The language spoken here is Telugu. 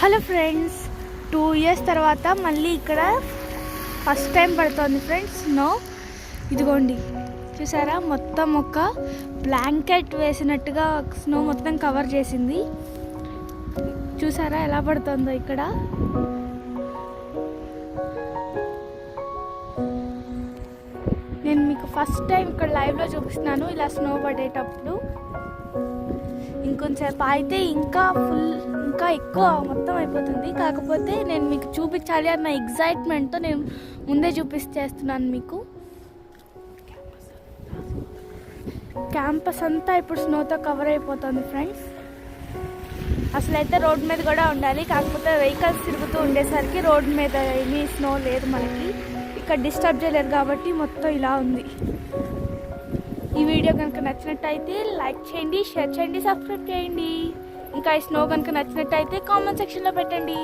హలో ఫ్రెండ్స్, 2 years తర్వాత మళ్ళీ ఇక్కడ ఫస్ట్ టైం పడుతుంది ఫ్రెండ్స్ స్నో. ఇదిగోండి చూసారా, మొత్తం ఒక బ్లాంకెట్ వేసినట్టుగా స్నో మొత్తం కవర్ చేసింది. చూసారా ఎలా పడుతుందో ఇక్కడ. నేను మీకు ఫస్ట్ టైం ఇక్కడ లైవ్లో చూపిస్తున్నాను ఇలా స్నో పడేటప్పుడు. ఇంకొంచెంసేపు అయితే ఇంకా ఎక్కువ మొత్తం అయిపోతుంది. కాకపోతే నేను మీకు చూపించాలి అన్న ఎగ్జైట్మెంట్తో నేను ముందే చూపిస్తున్నాను మీకు. క్యాంపస్ అంతా ఇప్పుడు స్నోతో కవర్ అయిపోతుంది ఫ్రెండ్స్. అసలైతే రోడ్ మీద కూడా ఉండాలి, కాకపోతే వెహికల్స్ తిరుగుతూ ఉండేసరికి రోడ్ మీద ఏమీ స్నో లేదు మనకి. ఇక్కడ డిస్టర్బ్ చేయలేదు కాబట్టి మొత్తం ఇలా ఉంది. ఈ వీడియో కనుక నచ్చినట్టయితే లైక్ చేయండి, షేర్ చేయండి, సబ్స్క్రైబ్ చేయండి. ఇంకా ఈ స్నో కనుక నచ్చినట్టయితే కామెంట్ సెక్షన్లో పెట్టండి.